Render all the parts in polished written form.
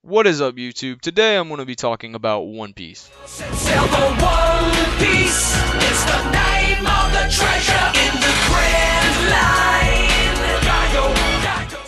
What is up, YouTube? Today I'm going to be talking about One Piece. Sail the One Piece is the name of the treasure in the Grand Line. Kaido.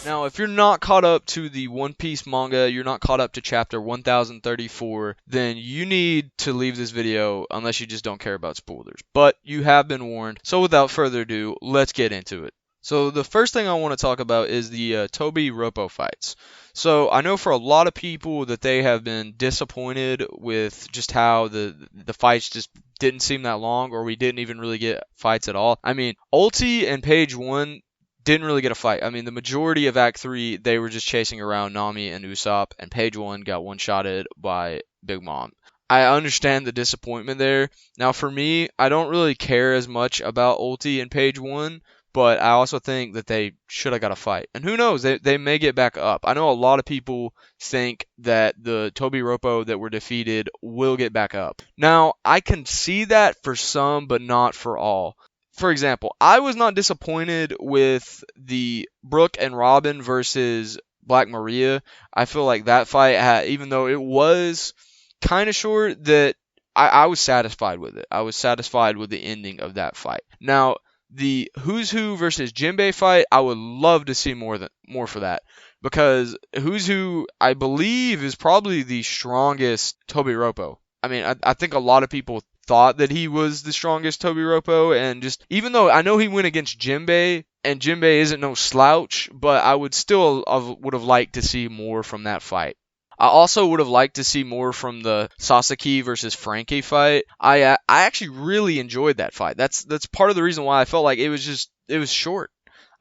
Now, if you're not caught up to the One Piece manga, you're not caught up to chapter 1034, then you need to leave this video unless you just don't care about spoilers. But you have been warned, so without further ado, let's get into it. So the first thing I want to talk about is the Toby Roppo fights. So I know for a lot of people that they have been disappointed with just how the fights just didn't seem that long, or we didn't even really get fights at all. I mean, Ulti and Page 1 didn't really get a fight. I mean, the majority of Act 3, they were just chasing around Nami and Usopp, and Page 1 got one-shotted by Big Mom. I understand the disappointment there. Now, for me, I don't really care as much about Ulti and Page 1, but I also think that they should have got a fight. And who knows, they may get back up. I know a lot of people think that the Toby Roppo that were defeated will get back up. Now, I can see that for some, but not for all. For example, I was not disappointed with the Brooke and Robin versus Black Maria. I feel like that fight, even though it was kind of short, that I was satisfied with it. I was satisfied with the ending of that fight. Now, the Who's Who versus Jinbei fight, I would love to see more for that, because Who's Who, I believe, is probably the strongest Toby Roppo. I mean, I think a lot of people thought that he was the strongest Toby Roppo, and just even though I know he went against Jinbei, and Jinbei isn't no slouch, but I would still would have liked to see more from that fight. I also would have liked to see more from the Sasaki versus Frankie fight. I actually really enjoyed that fight. That's part of the reason why I felt like it was short.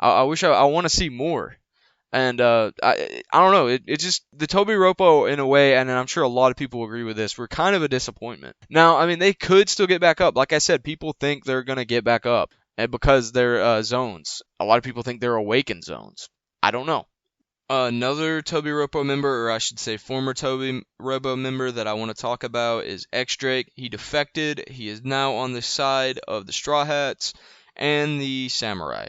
I wish I want to see more. And I don't know. It just, the Toby Roppo, in a way, and I'm sure a lot of people agree with this, were kind of a disappointment. Now, I mean, they could still get back up. Like I said, people think they're gonna get back up, and because they're zones. A lot of people think they're awakened zones. I don't know. Another Toby Roppo member, or I should say former Toby Roppo member that I want to talk about is X-Drake. He defected. He is now on the side of the Straw Hats and the Samurai.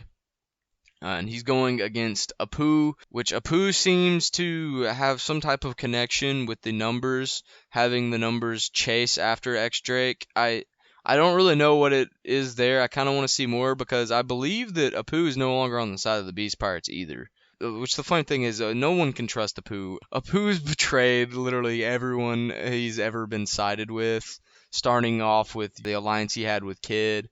And he's going against Apu, which Apu seems to have some type of connection with the numbers, having the numbers chase after X-Drake. I don't really know what it is there. I kind of want to see more, because I believe that Apu is no longer on the side of the Beast Pirates either. Which, the funny thing is, no one can trust Apu. Apu's betrayed literally everyone he's ever been sided with, starting off with the alliance he had with Kid.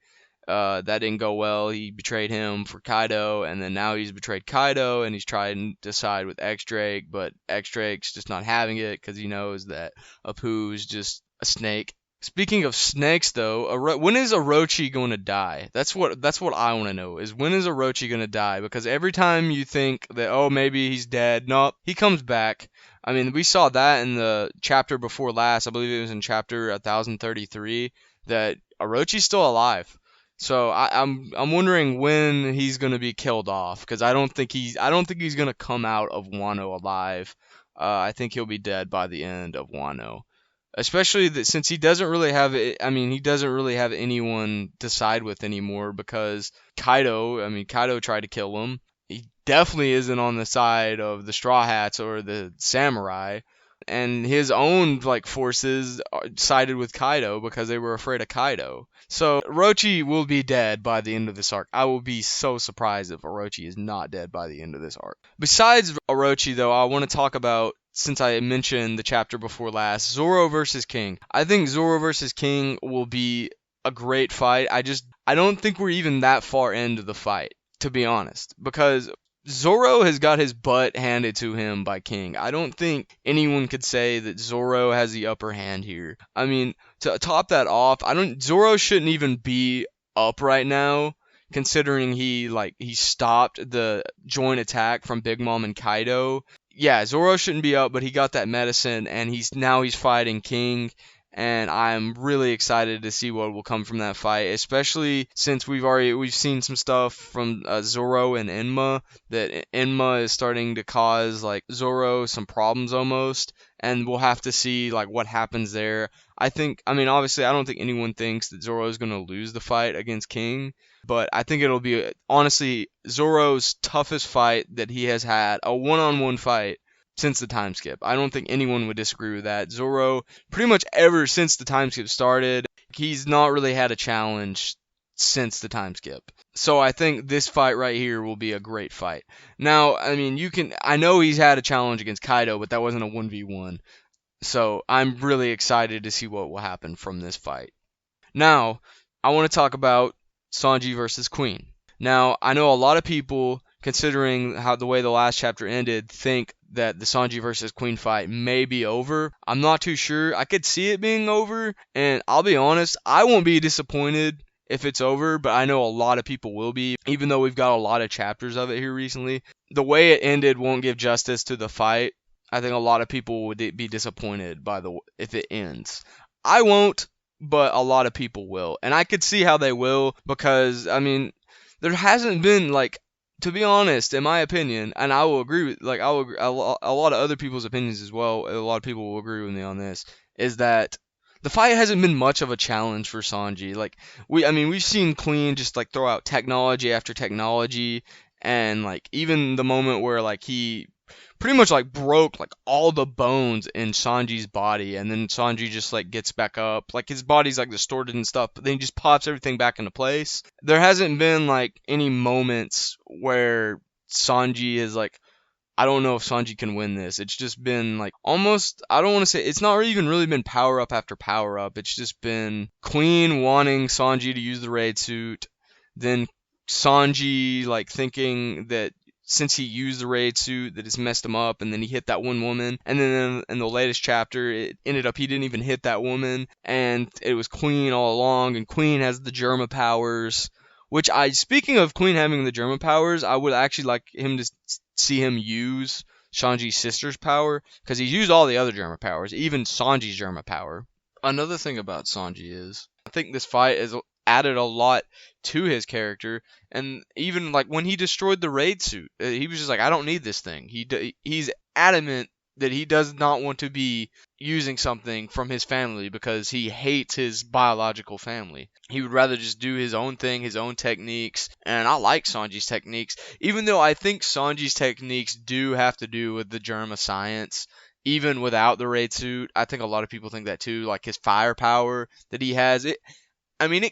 That didn't go well. He betrayed him for Kaido, and then now he's betrayed Kaido, and he's trying to side with X-Drake, but X-Drake's just not having it because he knows that Apu's just a snake. Speaking of snakes, though, when is Orochi going to die? That's what I want to know, is when is Orochi going to die? Because every time you think that, oh, maybe he's dead, nope, he comes back. I mean, we saw that in the chapter before last. I believe it was in chapter 1033, that Orochi's still alive. So I'm wondering when he's going to be killed off, because I don't think he's going to come out of Wano alive. I think he'll be dead by the end of Wano. Especially since he doesn't really have anyone to side with anymore, because Kaido tried to kill him. He definitely isn't on the side of the Straw Hats or the Samurai, and his own forces sided with Kaido because they were afraid of Kaido. So Orochi will be dead by the end of this arc. I will be so surprised if Orochi is not dead by the end of this arc. Besides Orochi, though, I want to talk about, since I mentioned the chapter before last, Zoro versus King. I think Zoro versus King will be a great fight. I don't think we're even that far into the fight, to be honest, because Zoro has got his butt handed to him by King. I don't think anyone could say that Zoro has the upper hand here. I mean, to top that off, Zoro shouldn't even be up right now, considering he stopped the joint attack from Big Mom and Kaido. Yeah, Zoro shouldn't be up, but he got that medicine, and he's fighting King, and I'm really excited to see what will come from that fight, especially since we've seen some stuff from Zoro and Enma, that Enma is starting to cause Zoro some problems almost, and we'll have to see what happens there. Obviously I don't think anyone thinks that Zoro is going to lose the fight against King, but I think it'll be honestly Zoro's toughest fight that he has had, a one-on-one fight since the time skip. I don't think anyone would disagree with that. Zoro, pretty much ever since the time skip started, he's not really had a challenge since the time skip. So I think this fight right here will be a great fight. Now, I mean, I know he's had a challenge against Kaido, but that wasn't a 1v1. So I'm really excited to see what will happen from this fight. Now, I want to talk about Sanji versus Queen. Now, I know a lot of people, considering how the way the last chapter ended, think that the Sanji versus Queen fight may be over. I'm not too sure. I could see it being over, and I'll be honest, I won't be disappointed if it's over, but I know a lot of people will be, even though we've got a lot of chapters of it here recently. The way it ended won't give justice to the fight. I think a lot of people would be disappointed if it ends. I won't, but a lot of people will, and I could see how they will, because I mean, there hasn't been, like, to be honest, in my opinion, and I will agree with, like, a lot of other people's opinions as well. A lot of people will agree with me on this. Is that the fight hasn't been much of a challenge for Sanji. Like, we've seen Queen just like throw out technology after technology, and like even the moment where like he pretty much like broke like all the bones in Sanji's body, and then Sanji just like gets back up, like his body's like distorted and stuff, but then he just pops everything back into place. There hasn't been like any moments where Sanji is like, I don't know if Sanji can win this. It's just been like almost, I don't want to say, it's not even really been power up after power up. It's just been Queen wanting Sanji to use the raid suit, then Sanji like thinking that since he used the raid suit that it's messed him up, and then he hit that one woman, and then in the latest chapter it ended up he didn't even hit that woman, and it was Queen all along, and Queen has the Germa powers, which speaking of Queen having the Germa powers, I would actually like him to see him use Sanji's sister's power, because he's used all the other Germa powers, even Sanji's Germa power. Another thing about Sanji is, I think this fight has added a lot to his character, and even like when he destroyed the raid suit, he was just like, I don't need this thing. He's adamant that he does not want to be using something from his family because he hates his biological family. He would rather just do his own thing, his own techniques, and I like Sanji's techniques, even though I think Sanji's techniques do have to do with the Germa science. Even without the raid suit, I think a lot of people think that too, like his firepower that he has. It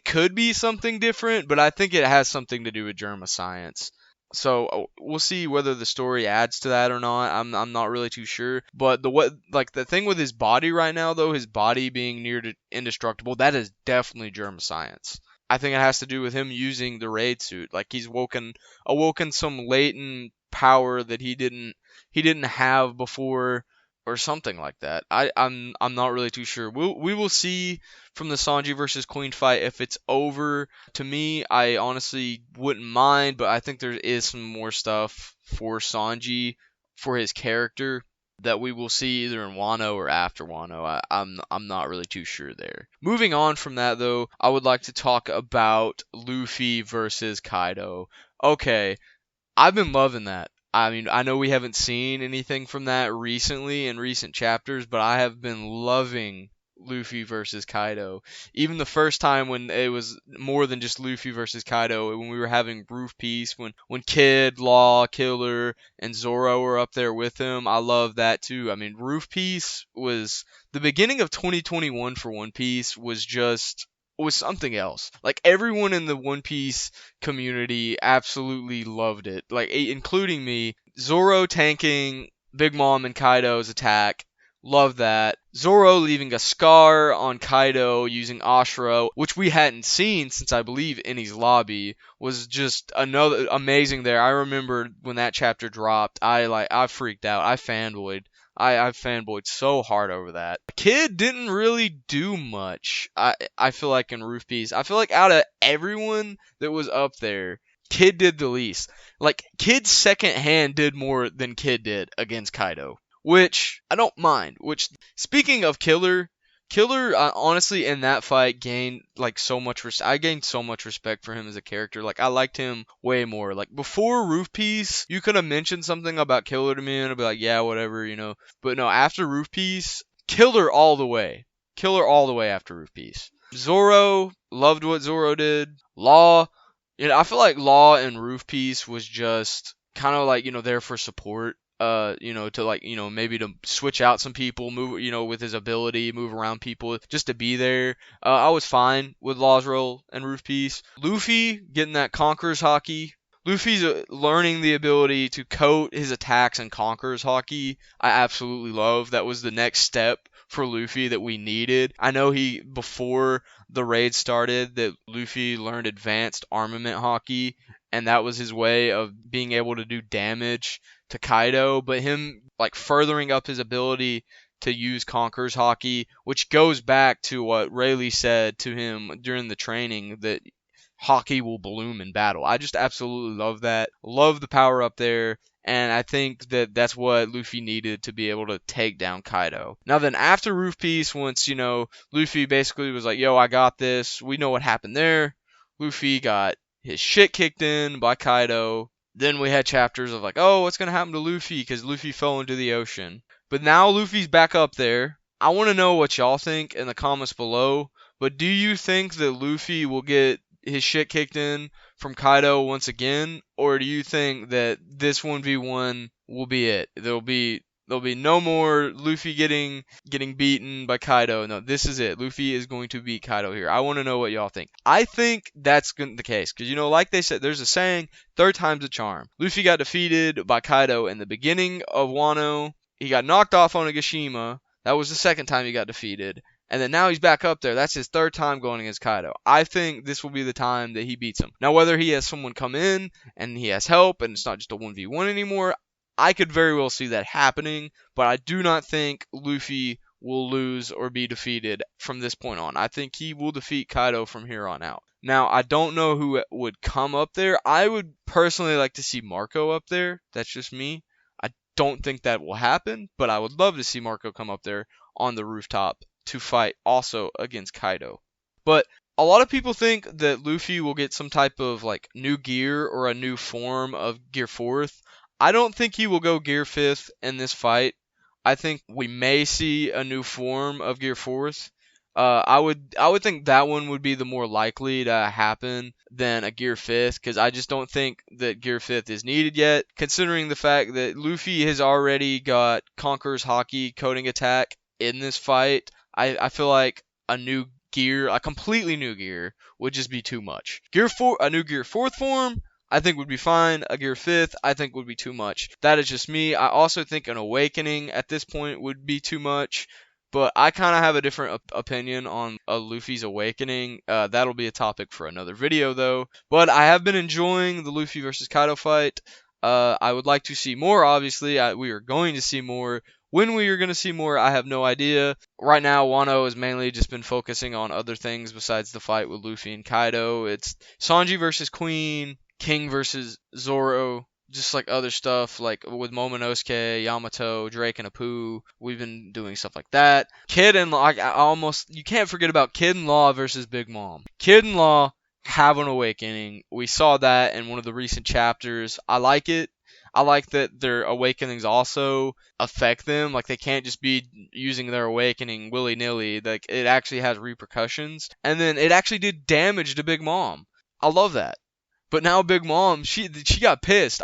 could be something different, but I think it has something to do with Germa science. So we'll see whether the story adds to that or not. I'm not really too sure. But the thing with his body right now, though, his body being near to indestructible, that is definitely Germa science. I think it has to do with him using the raid suit. Like he's awoken some latent power that he didn't have before, or something like that. I'm not really too sure. We will see from the Sanji versus Queen fight if it's over. To me, I honestly wouldn't mind, but I think there is some more stuff for Sanji, for his character, that we will see either in Wano or after Wano. I'm not really too sure there. Moving on from that though, I would like to talk about Luffy versus Kaido. Okay, I've been loving that. I mean, I know we haven't seen anything from that recently in recent chapters, but I have been loving Luffy versus Kaido. Even the first time when it was more than just Luffy versus Kaido, when we were having Roof Peace, when Kid, Law, Killer, and Zoro were up there with him, I love that too. I mean, Roof Peace was the beginning of 2021 for One Piece was something else. Like everyone in the One Piece community absolutely loved it. Like including me. Zoro tanking Big Mom and Kaido's attack. Love that. Zoro leaving a scar on Kaido using Ashura, which we hadn't seen since I believe Eni's lobby, was just another amazing there. I remember when that chapter dropped, I freaked out. I fanboyed. I fanboyed so hard over that. Kid didn't really do much. I feel like in Roof Piece. I feel like out of everyone that was up there, Kid did the least. Like Kid's second hand did more than Kid did against Kaido, which I don't mind. Which, speaking of Killer, honestly in that fight gained like so much. I gained so much respect for him as a character. Like I liked him way more. Like before Roof Piece, you could have mentioned something about Killer to me, and I'd be like, yeah, whatever, you know. But no, after Roof Piece, Killer all the way. Killer all the way after Roof Piece. Zoro, loved what Zoro did. Law, I feel like Law and Roof Piece was just kind of like, there for support. to like, maybe to switch out some people, move, with his ability, move around people, just to be there. I was fine with Lozrel and Roof Piece. Luffy getting that Conqueror's Hockey. Luffy's learning the ability to coat his attacks and Conqueror's Hockey. I absolutely love. That was the next step for Luffy that we needed. I know before the raid started, that Luffy learned Advanced Armament Hockey, and that was his way of being able to do damage to Kaido, but him like furthering up his ability to use Conqueror's Hockey, which goes back to what Rayleigh said to him during the training, that Hockey will bloom in battle. I just absolutely love that. Love the power up there. And I think that that's what Luffy needed to be able to take down Kaido. Now then, after Roof Piece, once, Luffy basically was like, yo, I got this. We know what happened there. Luffy got his shit kicked in by Kaido. Then we had chapters of like, oh, what's going to happen to Luffy? Because Luffy fell into the ocean. But now Luffy's back up there. I want to know what y'all think in the comments below. But do you think that Luffy will get his shit kicked in from Kaido once again, or do you think that this 1v1 will be it? There'll be no more Luffy getting beaten by Kaido. No, this is it. Luffy is going to beat Kaido here. I want to know what y'all think. I think that's the case, because like they said, there's a saying, third time's a charm. Luffy got defeated by Kaido in the beginning of Wano. He got knocked off on Onigashima. That was the second time he got defeated. And then now he's back up there. That's his third time going against Kaido. I think this will be the time that he beats him. Now, whether he has someone come in and he has help and it's not just a 1v1 anymore, I could very well see that happening. But I do not think Luffy will lose or be defeated from this point on. I think he will defeat Kaido from here on out. Now, I don't know who would come up there. I would personally like to see Marco up there. That's just me. I don't think that will happen, but I would love to see Marco come up there on the rooftop to fight also against Kaido. But a lot of people think that Luffy will get some type of like new gear or a new form of Gear 4th. I don't think he will go Gear 5th in this fight. I think we may see a new form of Gear 4th. I would think that one would be the more likely to happen than a Gear 5th, because I just don't think that Gear 5th is needed yet, considering the fact that Luffy has already got Conqueror's Hockey coating attack in this fight. I feel like a new gear, a completely new gear, would just be too much. A new Gear 4th form, I think would be fine. A Gear 5th, I think would be too much. That is just me. I also think an Awakening at this point would be too much. But I kind of have a different opinion on Luffy's Awakening. That'll be a topic for another video, though. But I have been enjoying the Luffy versus Kaido fight. I would like to see more, obviously. We are going to see more. When we are going to see more, I have no idea. Right now, Wano has mainly just been focusing on other things besides the fight with Luffy and Kaido. It's Sanji versus Queen, King versus Zoro, just like other stuff, like with Momonosuke, Yamato, Drake, and Apu. We've been doing stuff like that. Kid and Law, you can't forget about Kid and Law versus Big Mom. Kid and Law have an awakening. We saw that in one of the recent chapters. I like it. I like that their awakenings also affect them. Like, they can't just be using their awakening willy-nilly. Like, it actually has repercussions. And then it actually did damage to Big Mom. I love that. But now Big Mom, she got pissed.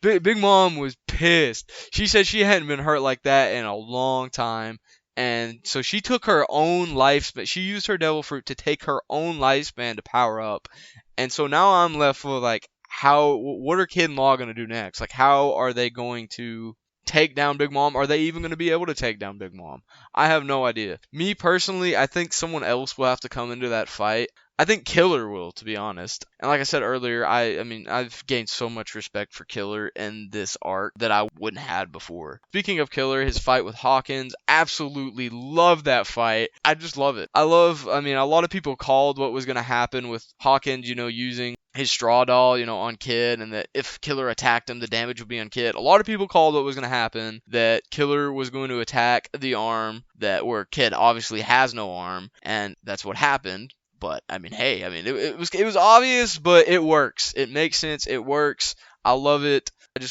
Big Mom was pissed. She said she hadn't been hurt like that in a long time. And so she took her own lifespan. She used her Devil Fruit to take her own lifespan to power up. And so now I'm left with, like, what are Kid and Law going to do next? Like, how are they going to take down Big Mom? Are they even going to be able to take down Big Mom? I have no idea. Me personally, I think someone else will have to come into that fight. I think Killer will, to be honest. And like I said earlier, I mean, I've gained so much respect for Killer in this arc that I wouldn't have before. Speaking of Killer, his fight with Hawkins, absolutely love that fight. I just love it. A lot of people called what was going to happen with Hawkins, using his straw doll, on Kid, and that if Killer attacked him, the damage would be on Kid. A lot of people called what was going to happen, that Killer was going to attack the arm where Kid obviously has no arm, and that's what happened. But it was obvious, but it works. It makes sense. It works. I love it.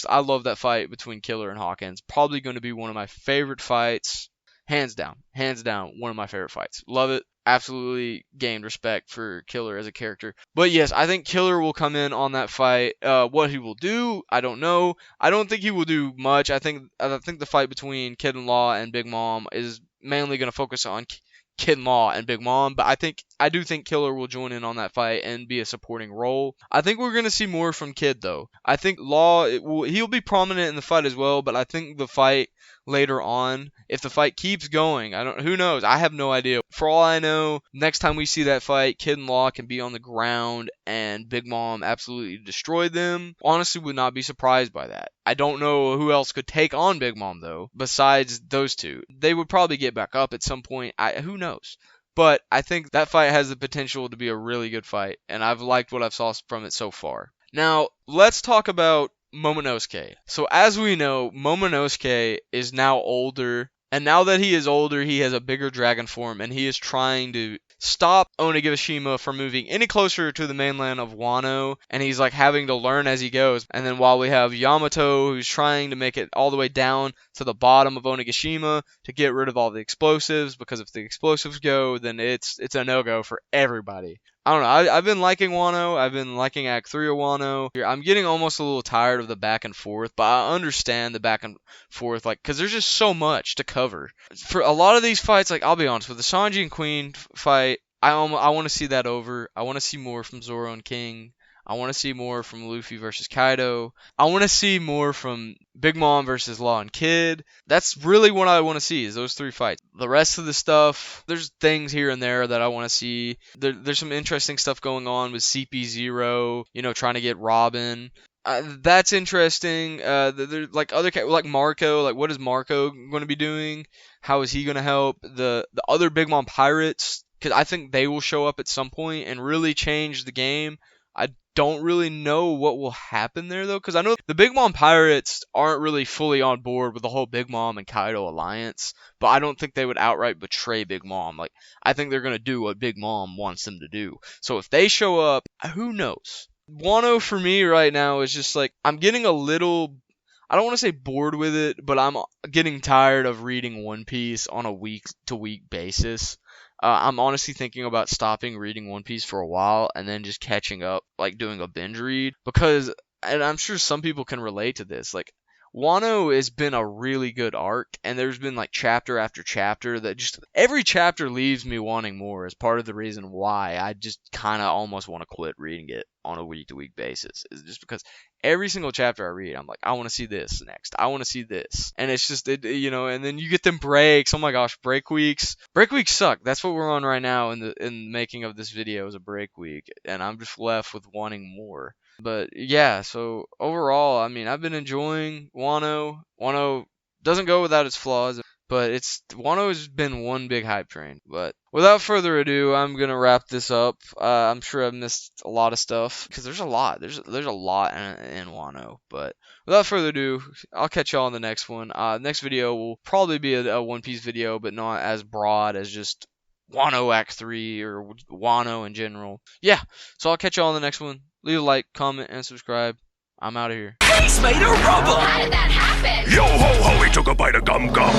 I love that fight between Killer and Hawkins. Probably going to be one of my favorite fights. Hands down, one of my favorite fights. Love it. absolutely gained respect for Killer as a character. But yes, I think Killer will come in on that fight. What he will do, I don't know. I don't think he will do much. I think the fight between Kid and Law and Big Mom is mainly going to focus on Kid and Law and Big Mom, but I do think Killer will join in on that fight and be a supporting role. I think we're gonna see more from Kid though. I think Law he'll be prominent in the fight as well, but I think the fight later on, if the fight keeps going, who knows? I have no idea. For all I know, next time we see that fight, Kid and Law can be on the ground and Big Mom absolutely destroy them. Honestly, would not be surprised by that. I don't know who else could take on Big Mom though, besides those two. They would probably get back up at some point. Who knows? But I think that fight has the potential to be a really good fight, and I've liked what I've saw from it so far. Now, let's talk about Momonosuke. So as we know, Momonosuke is now older, and now that he is older, he has a bigger dragon form, and he is trying to stop Onigashima from moving any closer to the mainland of Wano, and he's like having to learn as he goes. And then while we have Yamato, who's trying to make it all the way down to the bottom of Onigashima to get rid of all the explosives, because if the explosives go, then it's a no-go for everybody. I don't know. I've been liking Wano. I've been liking Act 3 of Wano. I'm getting almost a little tired of the back and forth, but I understand the back and forth, like, because there's just so much to cover. For a lot of these fights, like, I'll be honest, with the Sanji and Queen fight, I want to see that over. I want to see more from Zoro and King. I want to see more from Luffy versus Kaido. I want to see more from Big Mom versus Law and Kid. That's really what I want to see, is those three fights. The rest of the stuff, there's things here and there that I want to see. There's some interesting stuff going on with CP0, trying to get Robin. That's interesting. There's like like Marco. Like, what is Marco going to be doing? How is he going to help the other Big Mom pirates? Because I think they will show up at some point and really change the game. I don't really know what will happen there though, because I know the Big Mom pirates aren't really fully on board with the whole Big Mom and Kaido alliance, but I don't think they would outright betray Big Mom. Like, I think they're gonna do what Big Mom wants them to do. So if they show up, who knows? Wano for me right now is just like, I'm getting a little, I don't want to say bored with it, but I'm getting tired of reading One Piece on a week-to-week basis. I'm honestly thinking about stopping reading One Piece for a while and then just catching up, like doing a binge read. Because, and I'm sure some people can relate to this, like, Wano has been a really good arc, and there's been like chapter after chapter that just, every chapter leaves me wanting more, as part of the reason why I just kind of almost want to quit reading it on a week-to-week basis. Is just because every single chapter I read, I'm like, I want to see this next. I want to see this. And it's just, and then you get them breaks. Oh my gosh, break weeks. Break weeks suck. That's what we're on right now in the making of this video, is a break week. And I'm just left with wanting more. But yeah, so overall, I mean, I've been enjoying Wano. Wano doesn't go without its flaws, but Wano has been one big hype train. But without further ado, I'm gonna wrap this up. I'm sure I've missed a lot of stuff, because there's a lot. There's a lot in Wano. But without further ado, I'll catch y'all in the next one. Next video will probably be a One Piece video, but not as broad as just Wano Act 3 or Wano in general. Yeah, so I'll catch y'all in the next one. Leave a like, comment, and subscribe. I'm out of here. He's made of rubber! How did that happen? Yo ho ho, he took a bite of gum gum.